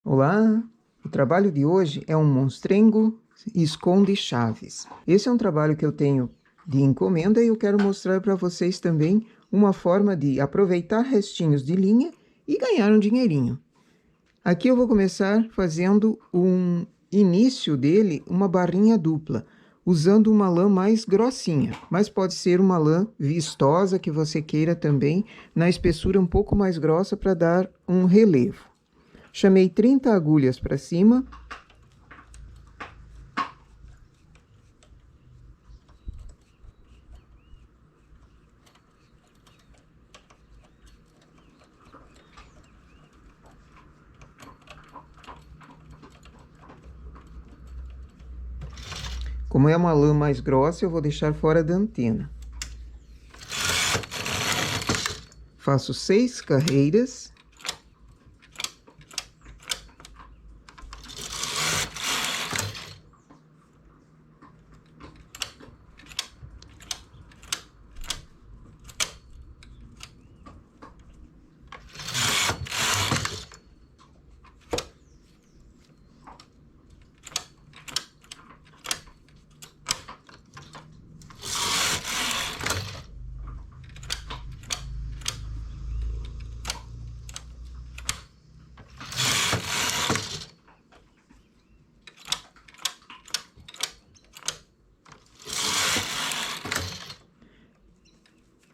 Olá! O trabalho de hoje é um monstrengo esconde chaves. Esse é um trabalho que eu tenho de encomenda e eu quero mostrar para vocês também uma forma de aproveitar restinhos de linha e ganhar um dinheirinho. Aqui eu vou começar fazendo um início dele, uma barrinha dupla, usando uma lã mais grossinha, mas pode ser uma lã vistosa que você queira também, na espessura um pouco mais grossa para dar um relevo. Chamei 30 agulhas para cima. Como é uma lã mais grossa, eu vou deixar fora da antena. Faço 6 carreiras.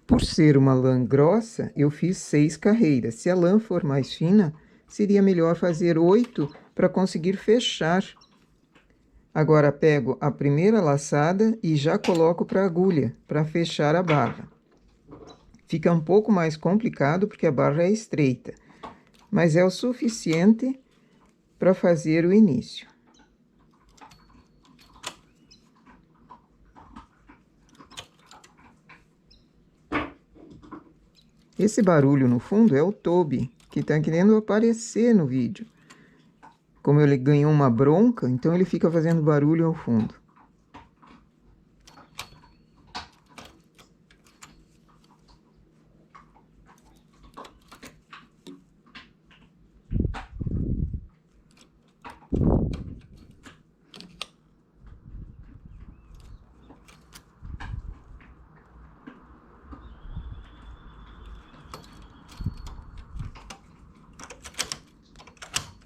Por ser uma lã grossa, eu fiz 6 carreiras. Se a lã for mais fina, seria melhor fazer 8 para conseguir fechar. Agora pego a primeira laçada e já coloco para a agulha, para fechar a barra. Fica um pouco mais complicado porque a barra é estreita, mas é o suficiente para fazer o início. Esse barulho no fundo é o Toby, que está querendo aparecer no vídeo. Como ele ganhou uma bronca, então ele fica fazendo barulho ao fundo.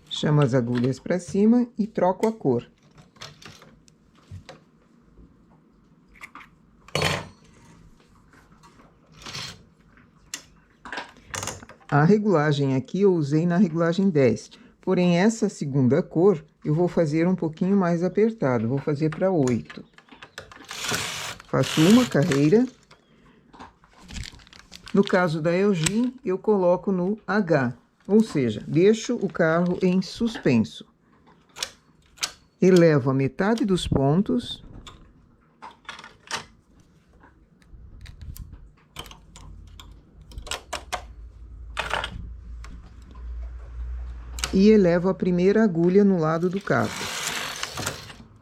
Chamo as agulhas para cima e troco a cor. A regulagem aqui eu usei na regulagem 10, porém essa segunda cor eu vou fazer um pouquinho mais apertado, vou fazer para 8. Faço uma carreira. No caso da Elgin, eu coloco no H. Ou seja, deixo o carro em suspenso. Elevo a metade dos pontos. E elevo a primeira agulha no lado do carro.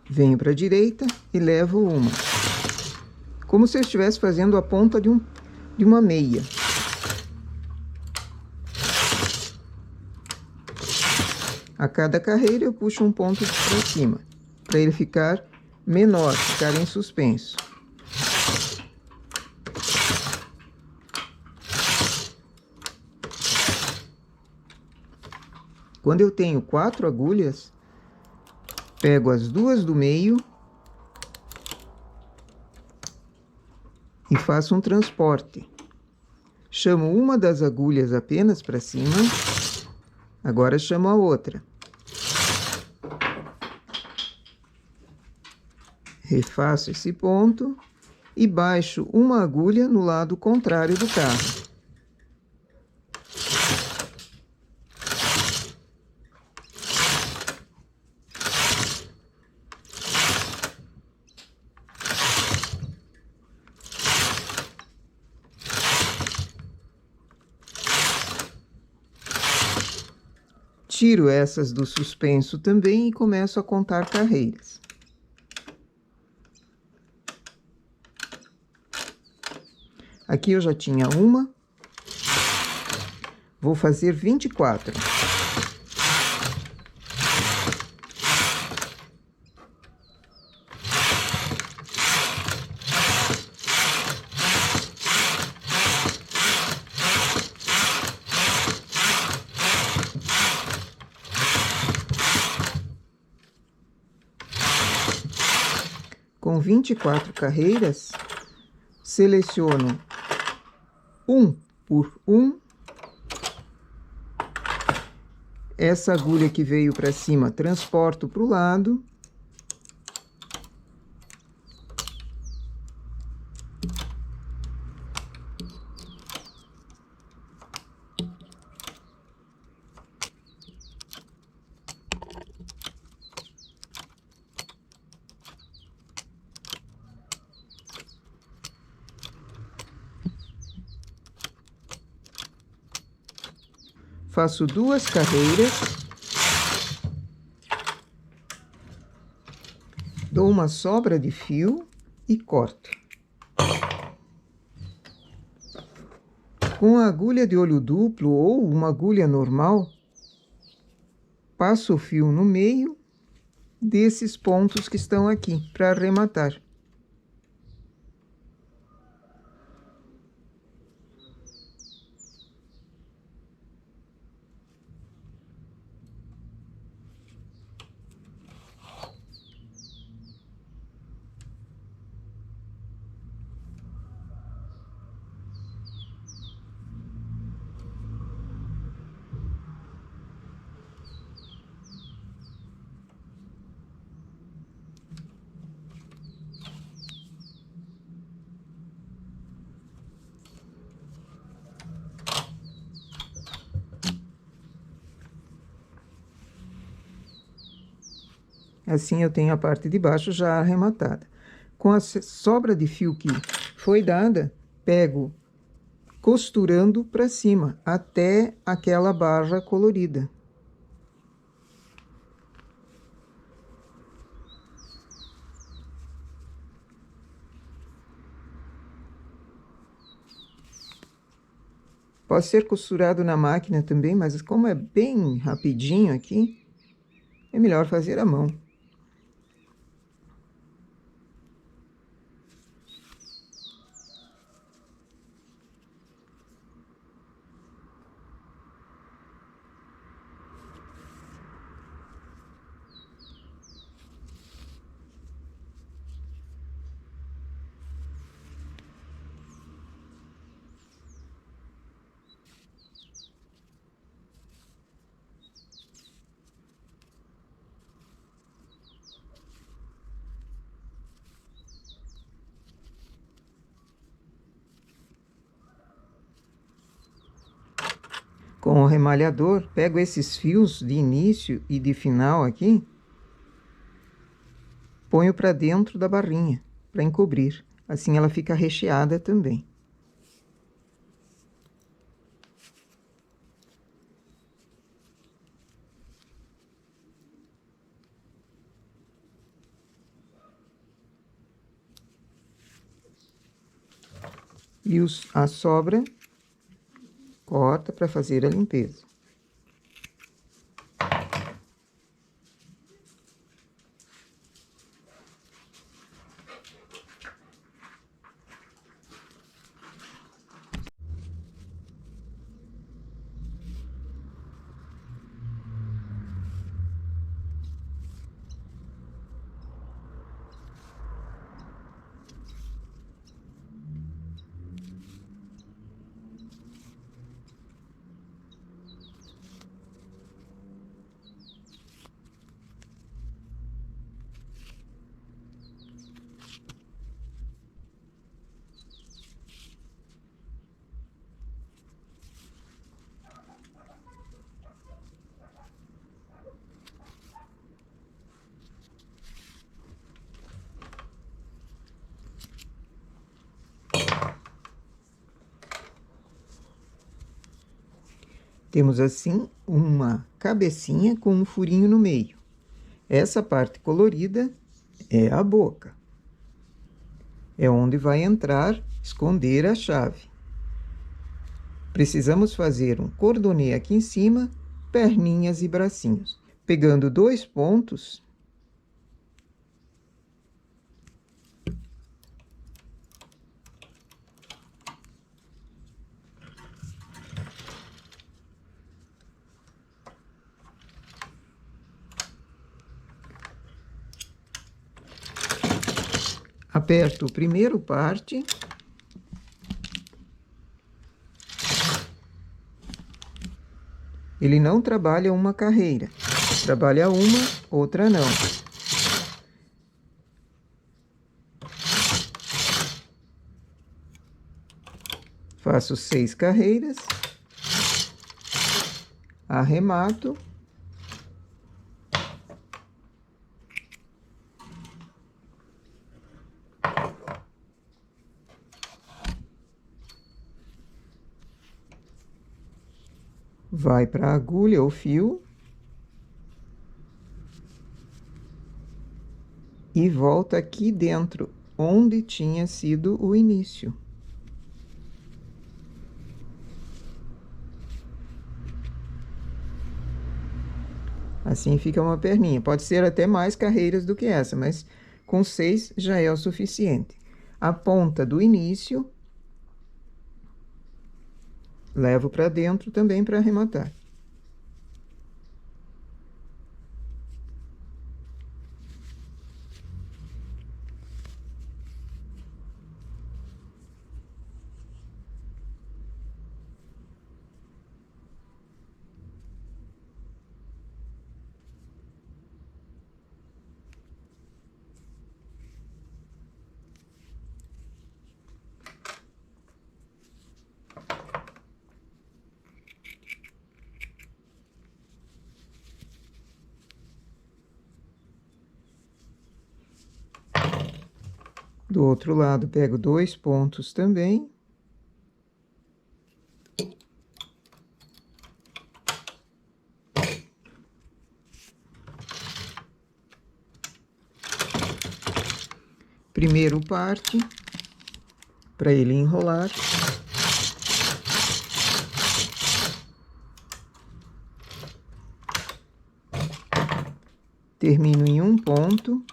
Venho para a direita e levo uma. Como se eu estivesse fazendo a ponta de uma meia. A cada carreira eu puxo um ponto para cima, para ele ficar menor, ficar em suspenso. Quando eu tenho 4 agulhas, pego as 2 do meio e faço um transporte. Chamo uma das agulhas apenas para cima, agora chamo a outra. Refaço esse ponto e baixo uma agulha no lado contrário do carro. Tiro essas do suspenso também e começo a contar carreiras. Aqui eu já tinha uma. Vou fazer 24. 24 carreiras, seleciono 1 por 1. Essa agulha que veio para cima, transporto para o lado. Faço 2 carreiras, dou uma sobra de fio e corto. Com a agulha de olho duplo ou uma agulha normal, passo o fio no meio desses pontos que estão aqui, para arrematar. Assim eu tenho a parte de baixo já arrematada. Com a sobra de fio que foi dada, pego costurando para cima, até aquela barra colorida. Pode ser costurado na máquina também, mas como é bem rapidinho aqui, é melhor fazer à mão. Com o remalhador, pego esses fios de início e de final aqui, ponho para dentro da barrinha, para encobrir. Assim ela fica recheada também. E a sobra, corta para fazer a limpeza. Temos assim uma cabecinha com um furinho no meio. Essa parte colorida é a boca. É onde vai entrar, esconder a chave. Precisamos fazer um cordonê aqui em cima, perninhas e bracinhos. Pegando 2 pontos, Aperto o primeiro parte. Ele não trabalha uma carreira, trabalha uma, outra não. Faço 6 carreiras, arremato. Vai para a agulha ou fio. E volta aqui dentro, onde tinha sido o início. Assim fica uma perninha. Pode ser até mais carreiras do que essa, mas com 6 já é o suficiente. A ponta do início, levo para dentro também para arrematar. Do outro lado, pego 2 pontos também. Primeiro parte, para ele enrolar. Termino em um ponto.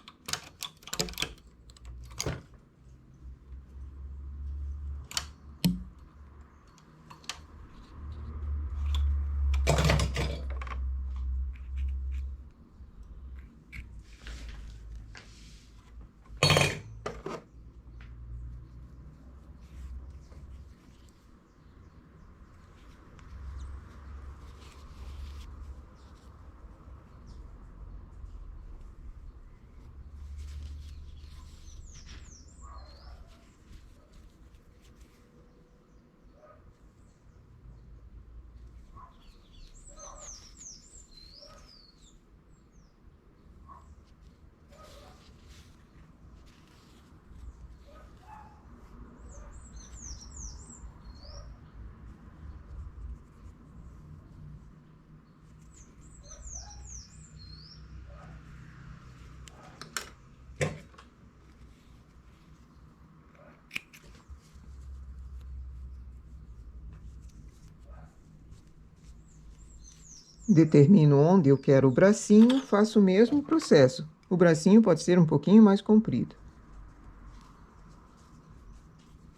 Determino onde eu quero o bracinho, faço o mesmo processo. O bracinho pode ser um pouquinho mais comprido.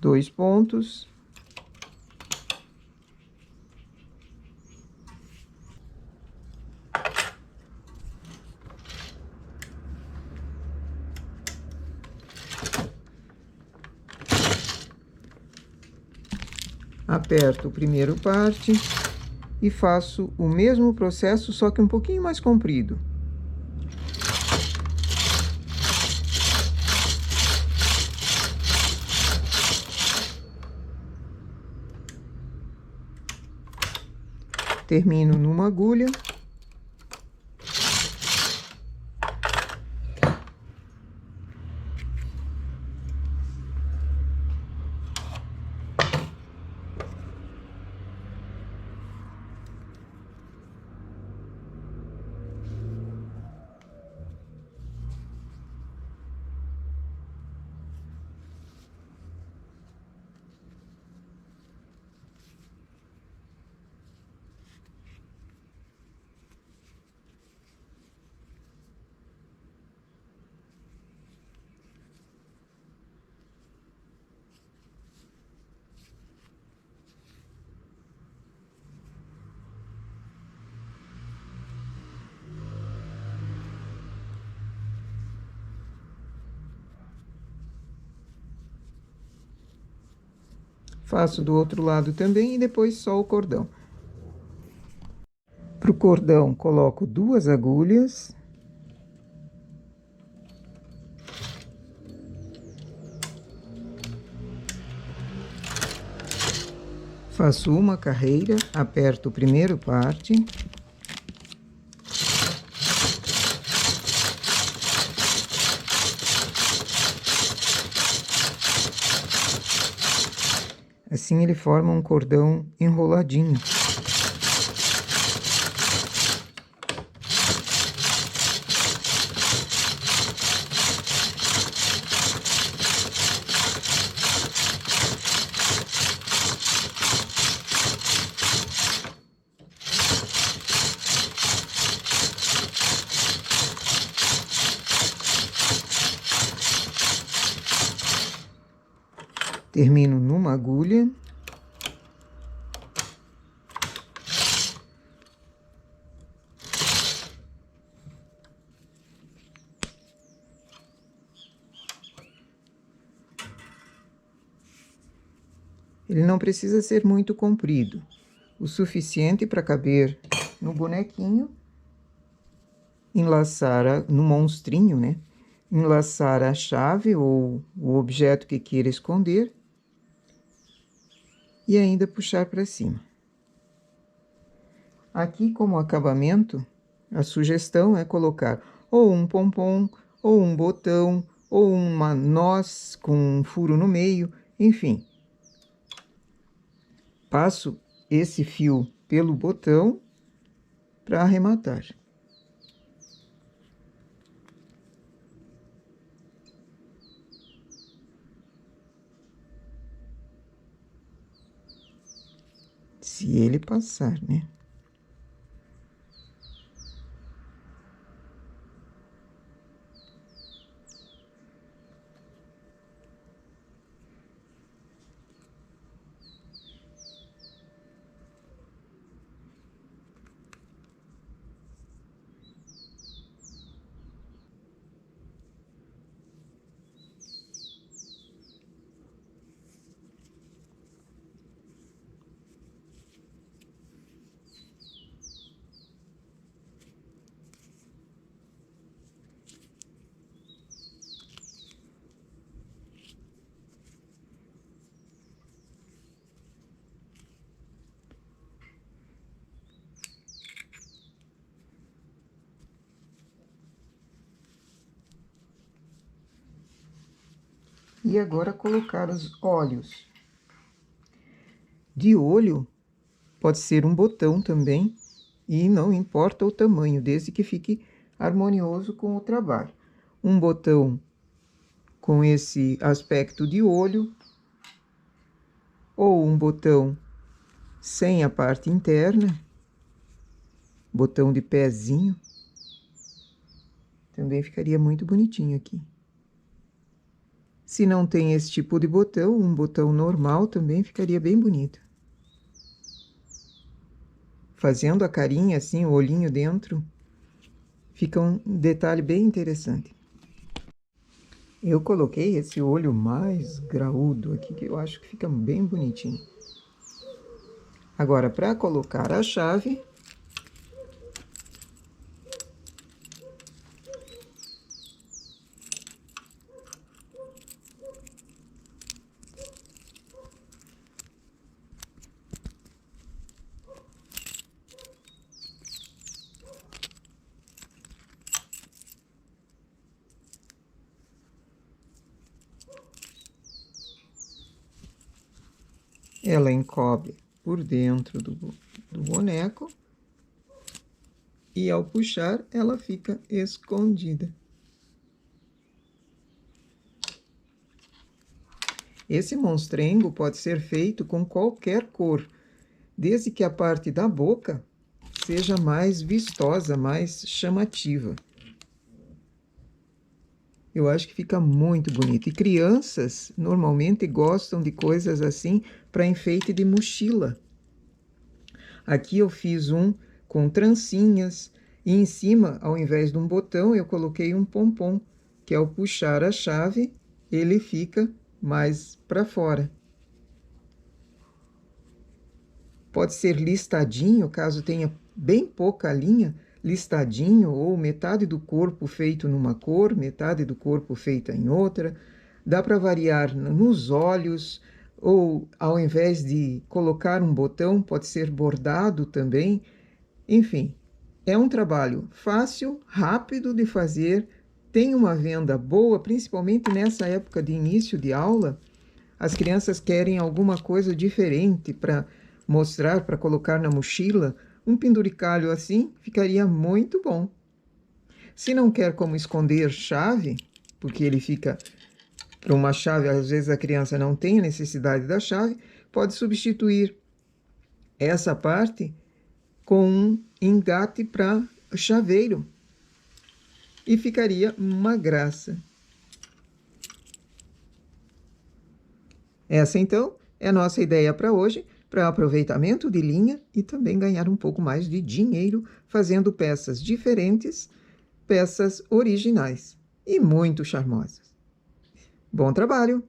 2 pontos. Aperto o primeiro parte e faço o mesmo processo, só que um pouquinho mais comprido. Termino numa agulha. Faço do outro lado também e depois só o cordão. Para o cordão, coloco 2 agulhas. Faço uma carreira, aperto o primeiro parte. Assim ele forma um cordão enroladinho. Termino numa agulha. Ele não precisa ser muito comprido, o suficiente para caber no bonequinho. Enlaçar no monstrinho, né? Enlaçar a chave ou o objeto que queira esconder. E ainda puxar para cima. Aqui, como acabamento, a sugestão é colocar ou um pompom, ou um botão, ou uma noz com um furo no meio, enfim. Passo esse fio pelo botão para arrematar. Se ele passar, né? E agora colocar os olhos. De olho pode ser um botão também, e não importa o tamanho, desde que fique harmonioso com o trabalho. Um botão com esse aspecto de olho, ou um botão sem a parte interna, botão de pezinho, também ficaria muito bonitinho aqui. Se não tem esse tipo de botão, um botão normal também ficaria bem bonito. Fazendo a carinha assim, o olhinho dentro, fica um detalhe bem interessante. Eu coloquei esse olho mais graúdo aqui, que eu acho que fica bem bonitinho. Agora, para colocar a chave, ela encobre por dentro do boneco e ao puxar ela fica escondida. Esse monstrengo pode ser feito com qualquer cor, desde que a parte da boca seja mais vistosa, mais chamativa. Eu acho que fica muito bonito. E crianças normalmente gostam de coisas assim para enfeite de mochila. Aqui eu fiz um com trancinhas e em cima, ao invés de um botão, eu coloquei um pompom, que ao puxar a chave, ele fica mais para fora. pode ser listadinho, caso tenha bem pouca linha, listadinho, ou metade do corpo feito numa cor, metade do corpo feita em outra. Dá para variar nos olhos, ou ao invés de colocar um botão, pode ser bordado também. Enfim, é um trabalho fácil, rápido de fazer, tem uma venda boa, principalmente nessa época de início de aula. As crianças querem alguma coisa diferente para mostrar, para colocar na mochila. Um penduricalho assim ficaria muito bom. Se não quer como esconder chave, porque ele fica para uma chave, às vezes a criança não tem a necessidade da chave, pode substituir essa parte com um engate para chaveiro e ficaria uma graça. Essa, então, é a nossa ideia para hoje, para aproveitamento de linha e também ganhar um pouco mais de dinheiro fazendo peças diferentes, peças originais e muito charmosas. Bom trabalho!